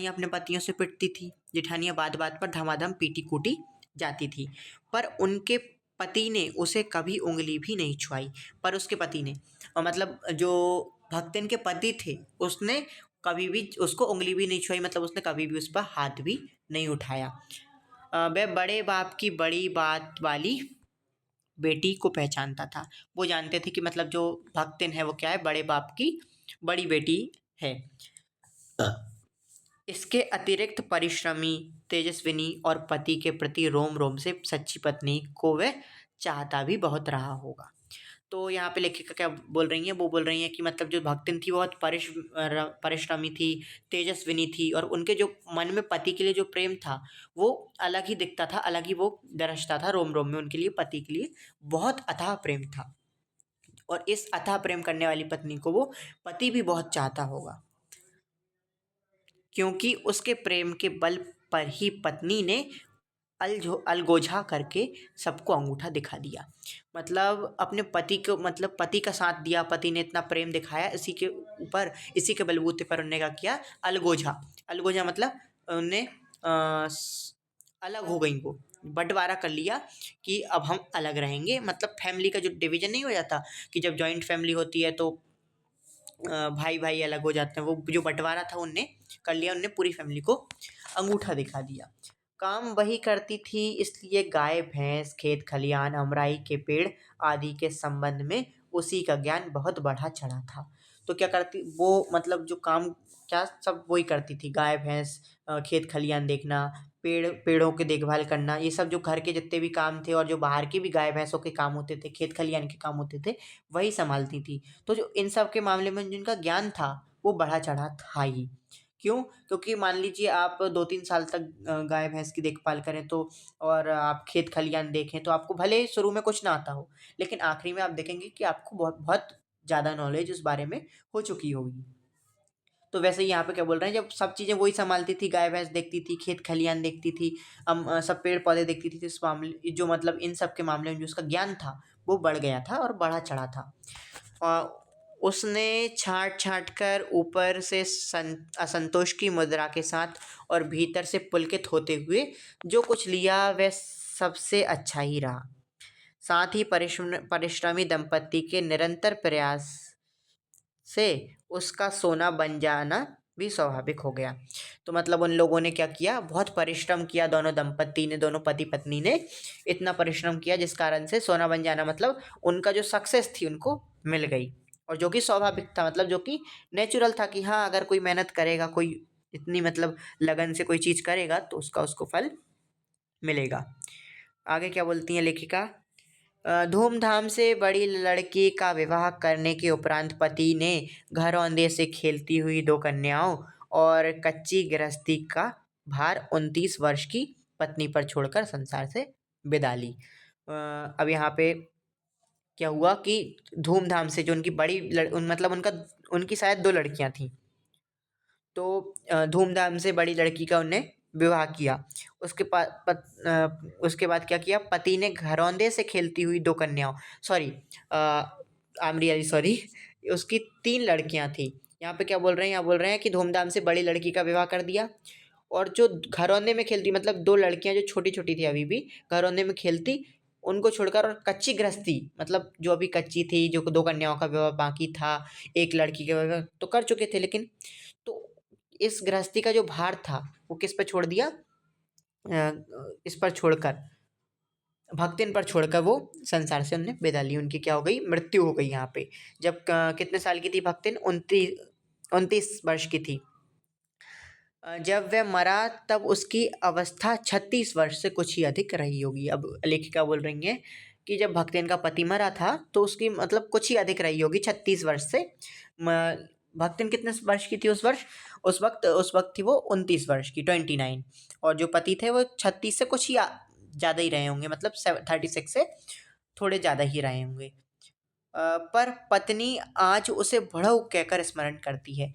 अपने पतियों से पिटती थी, जेठानियाँ बात बात पर धमाधम पीटी कूटी जाती थी, पर उनके पति ने उसे कभी उंगली भी नहीं छुआई। पर उसके पति ने, और मतलब जो भक्तिन के पति थे, उसने कभी भी उसको उंगली भी नहीं छुआई, मतलब उसने कभी भी उस पर हाथ भी नहीं उठाया। वह बड़े बाप की बड़ी बात वाली बेटी को पहचानता था। वो जानते थे कि मतलब जो भक्तिन है वो क्या है, बड़े बाप की बड़ी बेटी है। इसके अतिरिक्त परिश्रमी, तेजस्विनी और पति के प्रति रोम रोम से सच्ची पत्नी को वह चाहता भी बहुत रहा होगा। तो यहाँ पे लेखिका क्या बोल रही हैं, वो बोल रही हैं कि मतलब जो भक्तिन थी वो बहुत परिश्रमी थी, तेजस्विनी थी, और उनके जो मन में पति के लिए जो प्रेम था वो अलग ही दिखता था, अलग ही वो दरसता था रोम रोम में। उनके लिए, पति के लिए बहुत अथाह प्रेम था, और इस अथाह प्रेम करने वाली पत्नी को वो पति भी बहुत चाहता होगा, क्योंकि उसके प्रेम के बल पर ही पत्नी ने अलगोझा करके सबको अंगूठा दिखा दिया। मतलब अपने पति को, मतलब पति का साथ दिया, पति ने इतना प्रेम दिखाया, इसी के ऊपर, इसी के बलबूते पर उन्होंने क्या किया, अलगोझा। अलगोझा मतलब उन्हें अलग हो गई, वो बंटवारा कर लिया कि अब हम अलग रहेंगे। मतलब फैमिली का जो डिवीजन नहीं हो जाता कि जब जॉइंट फैमिली होती है तो भाई भाई अलग हो जाते हैं, वो जो बंटवारा था उनने कर लिया, उनने पूरी फैमिली को अंगूठा दिखा दिया। काम वही करती थी, इसलिए गाय भैंस, खेत खलियान, अमराई के पेड़ आदि के संबंध में उसी का ज्ञान बहुत बढ़ा चढ़ा था। तो क्या करती वो, मतलब जो काम क्या सब वही करती थी, गाय भैंस, खेत खलियान देखना, पेड़ों की देखभाल करना, ये सब जो घर के जितने भी काम थे और जो बाहर के भी गाय भैंसों के काम होते थे, खेत खलियान के काम होते थे, वही संभालती थी। तो जो इन सब के मामले में जिनका ज्ञान था वो बढ़ा चढ़ा था ही। क्यों? क्योंकि मान लीजिए आप 2-3 साल तक गाय भैंस की देखभाल करें तो, और आप खेत खलियान देखें तो आपको भले ही शुरू में कुछ ना आता हो, लेकिन आखिरी में आप देखेंगे कि आपको बहुत बहुत ज़्यादा नॉलेज उस बारे में हो चुकी होगी। तो वैसे ही यहाँ पे क्या बोल रहे हैं, जब सब चीज़ें वही संभालती थी, गाय भैंस देखती थी, खेत खलियान देखती थी, सब पेड़ पौधे देखती थी, तो इस मामले जो, मतलब इन सब के मामले में जो उसका ज्ञान था वो बढ़ गया था और बढ़ा चढ़ा था। उसने छाँट छाँट कर ऊपर से असंतोष की मुद्रा के साथ और भीतर से पुलकित होते हुए जो कुछ लिया वह सबसे अच्छा ही रहा। साथ ही परिश्रमी दंपत्ति के निरंतर प्रयास से उसका सोना बन जाना भी स्वाभाविक हो गया। तो मतलब उन लोगों ने क्या किया, बहुत परिश्रम किया, दोनों दंपत्ति ने, दोनों पति पत्नी ने इतना परिश्रम किया जिस कारण से सोना बन जाना, मतलब उनका जो सक्सेस थी उनको मिल गई, और जो कि स्वाभाविक था, मतलब जो कि नेचुरल था कि हाँ, अगर कोई मेहनत करेगा, कोई इतनी मतलब लगन से कोई चीज़ करेगा तो उसका उसको फल मिलेगा। आगे क्या बोलती हैं लेखिका, धूमधाम से बड़ी लड़की का विवाह करने के उपरांत पति ने घरौंदे से खेलती हुई 2 कन्याओं और कच्ची गृहस्थी का भार 29 वर्ष की पत्नी पर छोड़कर संसार से विदा ली। अब यहाँ पे क्या हुआ कि धूमधाम से जो उनकी मतलब उनकी शायद 2 लड़कियां थीं, तो धूमधाम से बड़ी लड़की का उनने विवाह किया। उसके बाद क्या किया, पति ने घरौंदे से खेलती हुई 2 कन्याओं, sorry, I am really sorry, उसकी 3 लड़कियां थी। यहाँ पे क्या बोल रहे हैं, यहाँ बोल रहे हैं कि धूमधाम से बड़ी लड़की का विवाह कर दिया, और जो घरौंदे में खेलती, मतलब 2 लड़कियां जो छोटी छोटी थी अभी भी घरौंदे में खेलती, उनको छोड़कर, और कच्ची गृहस्थी, मतलब जो अभी कच्ची थी, जो 2 कन्याओं का विवाह बाकी था, एक लड़की का विवाह तो कर चुके थे, लेकिन तो इस गृहस्थी का जो भार था वो किस पे छोड़ दिया, इस पर छोड़कर, भक्तिन पर छोड़कर वो संसार से उन्हें विदा ली। उनकी क्या हो गई, मृत्यु हो गई यहाँ पे। जब कितने साल की थी भक्तिन, 29 वर्ष की थी। जब वह मरा तब उसकी अवस्था 36 वर्ष से कुछ ही अधिक रही होगी। अब लेखिका बोल रही हैं कि जब भक्तिन का पति मरा था तो उसकी मतलब कुछ ही अधिक रही होगी 36 वर्ष से। भक्तिन कितने वर्ष की थी उस वर्ष, उस वक्त थी वो 29 वर्ष की, 29, और जो पति थे वो 36 से कुछ ही ज़्यादा ही रहे होंगे, मतलब 36 से थोड़े ज़्यादा ही रहे होंगे। पर पत्नी आज उसे बढ़ऊ कहकर स्मरण करती है।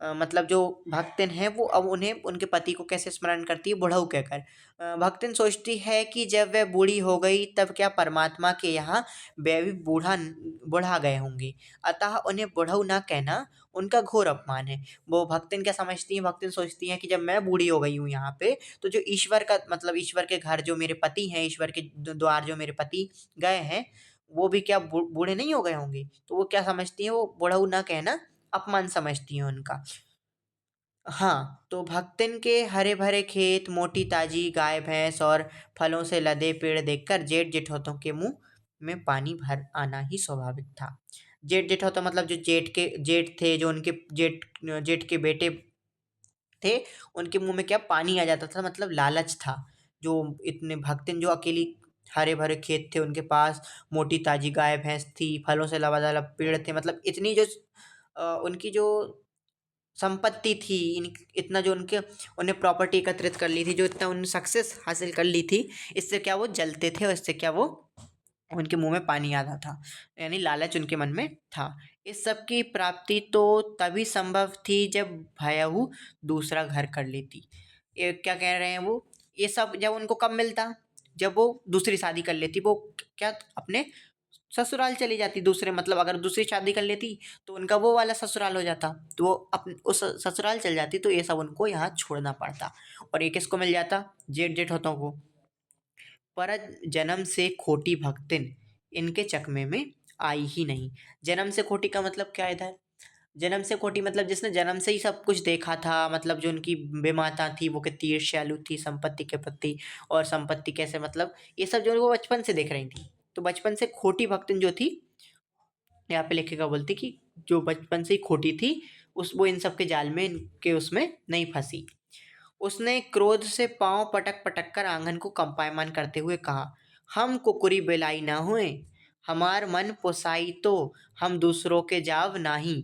मतलब जो भक्तिन है वो अब उन्हें, उनके पति को कैसे स्मरण करती है, बुढ़ऊ कहकर। भक्तिन सोचती है कि जब वह बूढ़ी हो गई तब क्या परमात्मा के यहाँ वे भी बुढ़ा गए होंगे, अतः उन्हें बुढ़ऊ ना कहना उनका घोर अपमान है। वो भक्तिन क्या समझती है, भक्तिन सोचती है कि जब मैं बूढ़ी हो गई हूँ यहाँ पे, तो जो ईश्वर का, मतलब ईश्वर के घर जो मेरे पति हैं, ईश्वर के द्वार जो मेरे पति गए हैं, वो भी क्या बूढ़े नहीं हो गए होंगे। तो वो क्या समझती है, वो बुढ़ऊ ना कहना अपमान समझती हैं उनका। हाँ, तो भक्तिन के हरे भरे खेत, मोटी ताजी गाय भैंस और फलों से लदे पेड़ देखकर जेठ जेठौतों के मुंह में पानी भर आना ही स्वाभाविक था। जेठ जेठौता मतलब जो जेठ थे, जो उनके जेठ के बेटे थे, उनके मुंह में क्या पानी आ जाता था, मतलब लालच था। जो इतने भक्तिन जो अकेली हरे भरे खेत थे उनके पास, मोटी ताजी गाय भैंस थी, फलों से लबादब पेड़ थे, मतलब इतनी जो उनकी जो संपत्ति थी, इतना जो उनके उन्हें प्रॉपर्टी एकत्रित कर ली थी, जो इतना उन्होंने सक्सेस हासिल कर ली थी, इससे क्या वो जलते थे और इससे क्या वो उनके मुंह में पानी आता था, यानी लालच उनके मन में था। इस सब की प्राप्ति तो तभी संभव थी जब भयहु दूसरा घर कर लेती। ये क्या कह रहे हैं वो, ये सब जब उनको कब मिलता, जब वो दूसरी शादी कर लेती, वो क्या अपने ससुराल चली जाती दूसरे, मतलब अगर दूसरी शादी कर लेती तो उनका वो वाला ससुराल हो जाता, तो वो अपन उस ससुराल चल जाती, तो ये सब उनको यहाँ छोड़ना पड़ता। और ये किसको मिल जाता, जेठ जेठोतों को। पर जन्म से खोटी भक्तिन इनके चकमे में आई ही नहीं। जन्म से खोटी का मतलब क्या है इधर, जन्म से खोटी मतलब जिसने जन्म से ही सब कुछ देखा था, मतलब जो उनकी बेमाता थी वो कितनी ईर्ष्यालु थी संपत्ति के प्रति, और संपत्ति कैसे, मतलब ये सब जो वो बचपन से देख रही थी। तो बचपन से खोटी भक्तिन जो थी, यहाँ पे लेखिका बोलती कि जो बचपन से ही खोटी थी, उस वो इन सब के जाल में, इनके उसमें नहीं फंसी। उसने क्रोध से पांव पटक पटक कर आंगन को कंपायमान करते हुए कहा, हम कुकुरी बिलाई ना हुए, हमार मन पोसाई तो हम दूसरों के जाव नाही,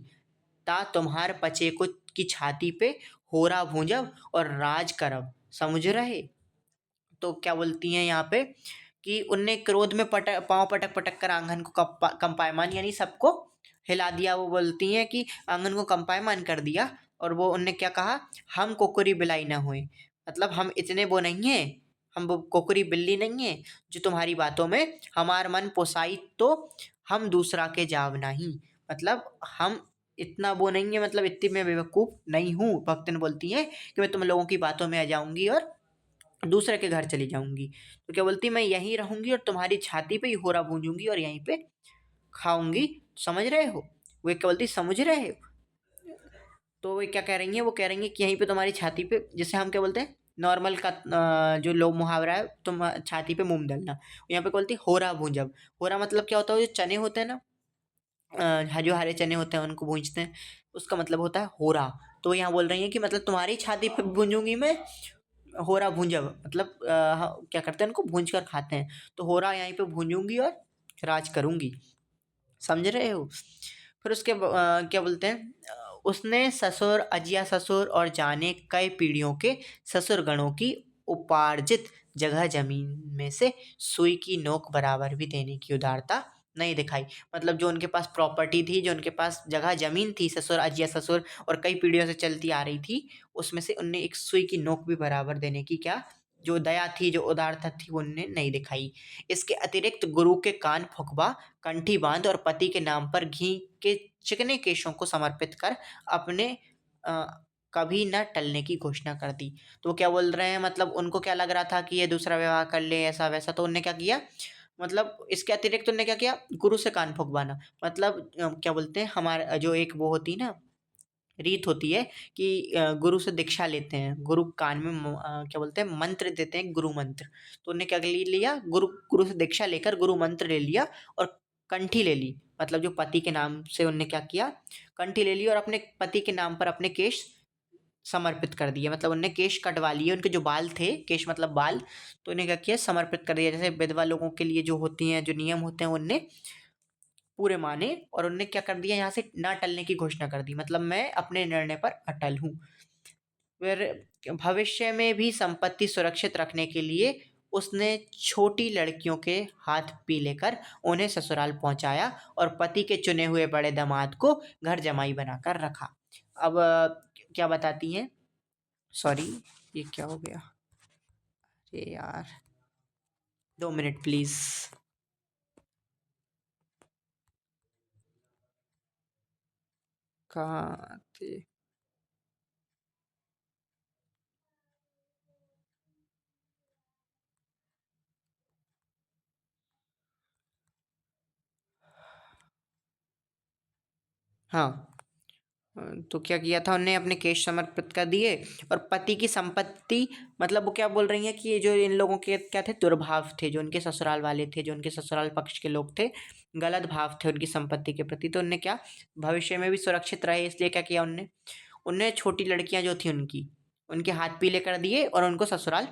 ता तुम्हार पचे को की छाती पे होरा भूंजब और राज करब, समझ रहे। तो क्या बोलती हैं यहाँ पे कि उनने क्रोध में पांव पटक पटक कर आंगन को कंपायमान यानी सबको हिला दिया। वो बोलती हैं कि आंगन को कंपायमान कर दिया, और वो उनने क्या कहा, हम कुकुरी बिलाई ना हुए, मतलब हम इतने वो नहीं है, हम वो कुकुरी बिल्ली नहीं है जो तुम्हारी बातों में हमार मन पोसाई तो हम दूसरा के जाव नहीं, मतलब हम इतना वो नहीं है, मतलब इतनी मैं बेवकूफ़ नहीं हूँ। भक्तन बोलती हैं कि मैं तुम लोगों की बातों में आ जाऊंगी और दूसरे के घर चली जाऊंगी। तो क्या बोलती, मैं यहीं रहूंगी और तुम्हारी छाती पे ही होरा भूंजूंगी और यहीं पे खाऊंगी, समझ रहे हो। वो क्या बोलती, समझ रहे हो। तो वे क्या कह रही हैं, वो कह रही हैं कि यहीं पे तुम्हारी छाती पे, जिसे हम क्या बोलते हैं नॉर्मल का जो लोग मुहावरा है, तुम छाती पे मुंह डालना, यहाँ पे बोलती होरा भूंजब। होरा मतलब क्या होता है, जो चने होते हैं ना, जो हरे चने होते हैं उनको भूंजते हैं, उसका मतलब होता है होरा। तो यहाँ बोल रही है कि मतलब तुम्हारी छाती पे भूंजूंगी मैं, होरा भूंजब मतलब क्या करते हैं उनको भूंज कर खाते हैं, तो होरा यहीं पे भूंजूंगी और राज करूंगी, समझ रहे हो। फिर उसके क्या बोलते हैं, उसने ससुर अजिया ससुर और जाने कई पीढ़ियों के ससुर गणों की उपार्जित जगह जमीन में से सुई की नोक बराबर भी देने की उदारता नहीं दिखाई। मतलब जो उनके पास प्रॉपर्टी थी, जो उनके पास जगह जमीन थी, ससुर अजिया ससुर और कई पीढ़ियों से चलती आ रही थी, उसमें से उनने एक सुई की नोक भी बराबर देने की क्या जो दया थी, जो उदारता थी, वो उनने नहीं दिखाई। इसके अतिरिक्त गुरु के कान फुकवा, कंठी बांध और पति के नाम पर घी के चिकने केशों को समर्पित कर अपने अ, कभी न टलने की घोषणा कर दी। तो वो क्या बोल रहे हैं, मतलब उनको क्या लग रहा था कि ये दूसरा विवाह कर ले ऐसा वैसा, तो उनने क्या किया, मतलब इसके अतिरिक्त उनने क्या किया, गुरु से कान फुकवाना, मतलब क्या बोलते हैं हमारे जो एक वो होती है ना रीत होती है कि गुरु से दीक्षा लेते हैं, गुरु कान में क्या बोलते हैं मंत्र देते हैं, गुरु मंत्र। तो उन्होंने क्या लिया, गुरु गुरु से दीक्षा लेकर गुरु मंत्र ले लिया और कंठी ले ली, मतलब जो पति के नाम से उनने क्या किया, कंठी ले ली और अपने पति के नाम पर अपने केश समर्पित कर दिए, मतलब उनने केश कटवा लिए, उनके जो बाल थे, केश मतलब बाल, तो उन्हें क्या किया, समर्पित कर दिया। जैसे विधवा लोगों के लिए जो होती हैं, जो नियम होते हैं, उनने पूरे माने और उनने क्या कर दिया, यहाँ से ना टलने की घोषणा कर दी, मतलब मैं अपने निर्णय पर अटल हूँ। फिर भविष्य में भी संपत्ति सुरक्षित रखने के लिए उसने छोटी लड़कियों के हाथ पीले कर उन्हें ससुराल पहुंचाया और पति के चुने हुए बड़े दामाद को घर जमाई बनाकर रखा। अब क्या बताती हैं, सॉरी ये क्या हो गया, अरे यार 2 मिनट प्लीज। कहाँ थे, हाँ। तो क्या किया था उनने, अपने केश समर्पित कर दिए और पति की संपत्ति, मतलब वो क्या बोल रही हैं कि ये जो इन लोगों के क्या थे, दुर्भाव थे, जो उनके ससुराल वाले थे, जो उनके ससुराल पक्ष के लोग थे, गलत भाव थे उनकी संपत्ति के प्रति, तो उनने क्या भविष्य में भी सुरक्षित रहे, इसलिए क्या किया उनने, उनने छोटी लड़कियां जो थी उनकी, उनके हाथ पीले कर दिए और उनको ससुराल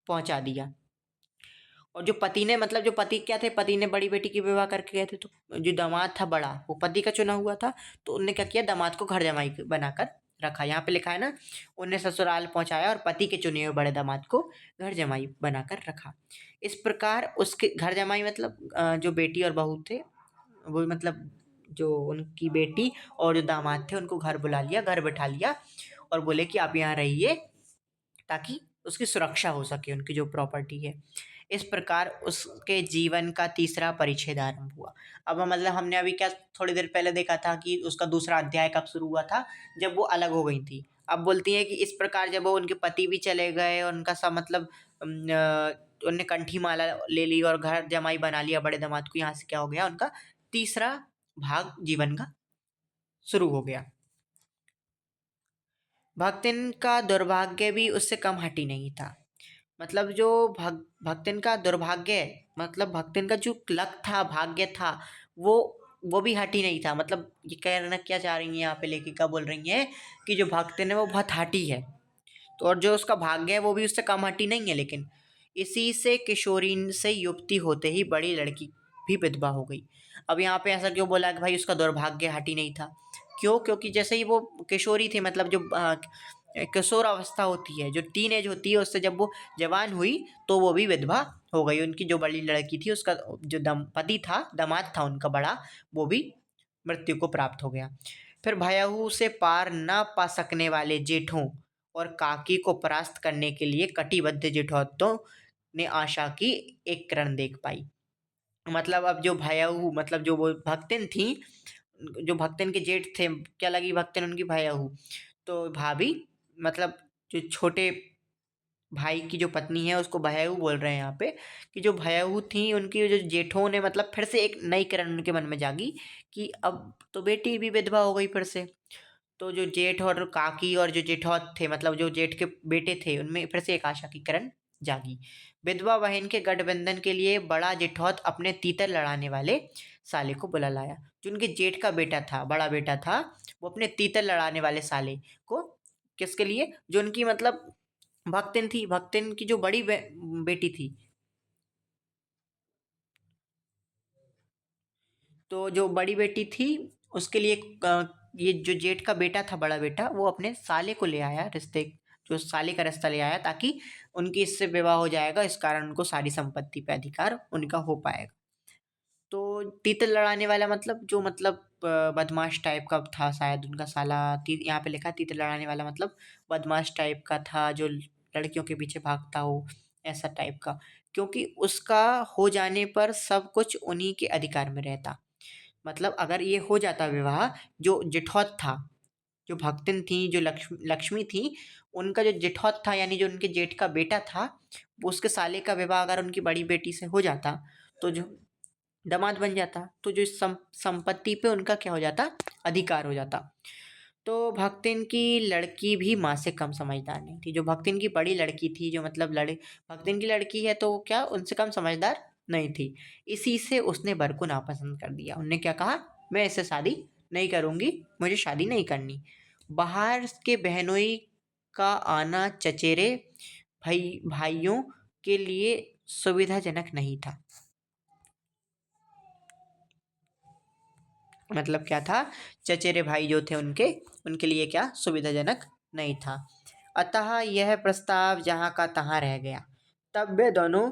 पहुंचा दिया। और जो पति ने मतलब जो पति क्या थे, पति ने बड़ी बेटी की विवाह करके गए थे, तो जो दामाद था बड़ा वो पति का चुना हुआ था, तो उनने क्या किया, दामाद को घर जमाई बनाकर रखा। यहाँ पे लिखा है ना, उन्हें ससुराल पहुंचाया और पति के चुने हुए बड़े दामाद को घर जमाई बनाकर रखा। इस प्रकार उसके घर जमाई मतलब जो बेटी और बहू थे, वो मतलब जो उनकी बेटी और जो दामाद थे उनको घर बुला लिया, घर बैठा लिया और बोले कि आप यहाँ रहिए ताकि उसकी सुरक्षा हो सके, उनकी जो प्रॉपर्टी है। इस प्रकार उसके जीवन का तीसरा परिच्छेद आरंभ हुआ। अब मतलब हमने अभी क्या थोड़ी देर पहले देखा था कि उसका दूसरा अध्याय कब शुरू हुआ था, जब वो अलग हो गई थी। अब बोलती है कि इस प्रकार जब वो उनके पति भी चले गए और उनका सब मतलब उनने कंठी माला ले ली और घर जमाई बना लिया बड़े दामाद को, यहाँ से क्या हो गया, उनका तीसरा भाग जीवन का शुरू हो गया। भक्तिन का दुर्भाग्य भी उससे कम हटी नहीं था। मतलब जो भक्तिन का दुर्भाग्य, मतलब भक्तिन का जो लक था, भाग्य था, वो वो भी हटी नहीं था। मतलब ये कहना क्या चाह रही हैं यहाँ पे, लेखिका बोल रही हैं कि जो भक्तिन है वो बहुत हठी है, तो और जो उसका भाग्य है वो भी उससे कम हटी नहीं है। लेकिन इसी से किशोरी से युवती होते ही बड़ी लड़की भी विधवा हो गई। अब यहाँ पे ऐसा क्यों बोला कि भाई उसका दुर्भाग्य हटी नहीं था? क्यों? क्योंकि जैसे ही वो किशोरी थी, मतलब जो किशोर अवस्था होती है, जो टीन एज होती है, उससे जब वो जवान हुई तो वो भी विधवा हो गई। उनकी जो बड़ी लड़की थी, उसका जो पति था, दामाद था उनका बड़ा, वो भी मृत्यु को प्राप्त हो गया। फिर भयाहू से पार न पा सकने वाले जेठों और काकी को परास्त करने के लिए कटिबद्ध जेठौतों ने आशा की एक किरण देख पाई। मतलब अब जो भयाहू, मतलब जो वो भक्तिन थी, जो भक्तिन के जेठ थे, क्या लगी भक्तिन उनकी भयाहू, तो भाभी, मतलब जो छोटे भाई की जो पत्नी है उसको भयाहू बोल रहे हैं यहाँ पे, कि जो भयाहू थी उनकी जो जेठों ने, मतलब फिर से एक नई किरण उनके मन में जागी कि अब तो बेटी भी विधवा हो गई फिर से। तो जो जेठ और काकी और जो जेठौत थे, मतलब जो जेठ के बेटे थे, उनमें फिर से एक आशा की किरण जागी। विधवा बहन के गठबंधन के लिए बड़ा जेठौत अपने तीतर लड़ाने वाले साले को बुला लाया। जो उनके जेठ का बेटा था, बड़ा बेटा था, वो अपने तीतर लड़ाने वाले साले को, किसके लिए, जो उनकी मतलब भक्तिन थी, भक्तिन की जो बड़ी बेटी थी, तो जो बड़ी बेटी थी उसके लिए ये जो जेठ का बेटा था, बड़ा बेटा, वो अपने साले को ले आया रिश्ते, जो साले का रिश्ता ले आया, ताकि उनकी इससे विवाह हो जाएगा, इस कारण उनको सारी संपत्ति पे अधिकार उनका हो पाएगा। तो तीतर लड़ाने वाला मतलब जो मतलब बदमाश टाइप का था शायद उनका साला। यहाँ पे लिखा है तीतर लड़ाने वाला मतलब बदमाश टाइप का था, जो लड़कियों के पीछे भागता हो, ऐसा टाइप का। क्योंकि उसका हो जाने पर सब कुछ उन्हीं के अधिकार में रहता। मतलब अगर ये हो जाता विवाह, जो जेठौत था, जो भक्तिन थी, जो लक्ष्मी थी, उनका जो जेठौत था, यानी जो उनके जेठ का बेटा था, वो उसके साले का विवाह अगर उनकी बड़ी बेटी से हो जाता, तो जो दामाद बन जाता, तो जो संपत्ति पे उनका क्या हो जाता, अधिकार हो जाता। तो भक्तिन की लड़की भी माँ से कम समझदार नहीं थी। जो भक्तिन की बड़ी लड़की थी, जो मतलब भक्तिन की लड़की है, तो वो क्या उनसे कम समझदार नहीं थी। इसी से उसने वर को नापसंद कर दिया। उनने क्या कहा, मैं इससे शादी नहीं करूँगी, मुझे शादी नहीं करनी। बाहर के बहनोई का आना चचेरे भाइयों के लिए सुविधाजनक नहीं था। मतलब क्या था, चचेरे भाई जो थे उनके उनके लिए क्या सुविधाजनक नहीं था। अतः यह प्रस्ताव जहाँ का तहाँ रह गया। तब वे दोनों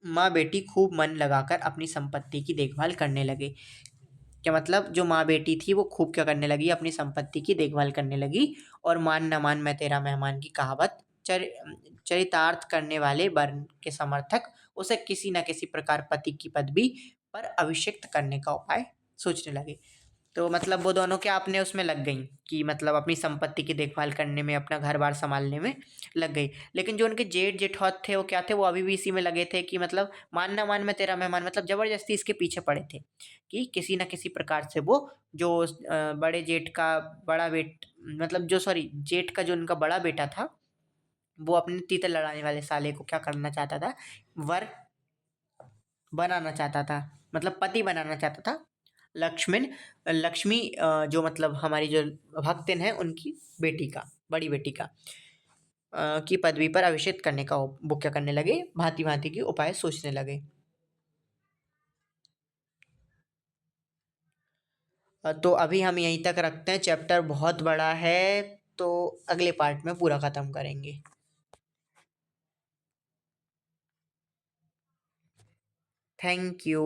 माँ बेटी खूब मन लगाकर अपनी संपत्ति की देखभाल करने लगे। क्या मतलब, जो माँ बेटी थी वो खूब क्या करने लगी, अपनी संपत्ति की देखभाल करने लगी। और मान न मान मैं तेरा मेहमान की कहावत चरितार्थ करने वाले वर्ण के समर्थक उसे किसी न किसी प्रकार पति की पदवी पर अभिषिक्त करने का उपाय सोचने लगे। तो मतलब वो दोनों क्या अपने उसमें लग गई, कि मतलब अपनी संपत्ति की देखभाल करने में, अपना घर बार संभालने में लग गई। लेकिन जो उनके जेठ जेठौत थे वो क्या थे, वो अभी भी इसी में लगे थे कि मतलब मान ना मान मैं तेरा मेहमान, मतलब जबरदस्ती इसके पीछे पड़े थे कि किसी न किसी प्रकार से वो जो बड़े जेठ का बड़ा मतलब जो सॉरी जेठ का जो उनका बड़ा बेटा था, वो अपने तीतर लड़ाने वाले साले को क्या करना चाहता था, वर बनाना चाहता था, मतलब पति बनाना चाहता था। लक्ष्मण लक्ष्मी जो मतलब हमारी जो भक्तिन है उनकी बेटी का, बड़ी बेटी का। की पदवी पर अभिषेक करने का वो क्या करने लगे, भांति भांति के उपाय सोचने लगे। तो अभी हम यहीं तक रखते हैं, चैप्टर बहुत बड़ा है, तो अगले पार्ट में पूरा खत्म करेंगे। Thank you.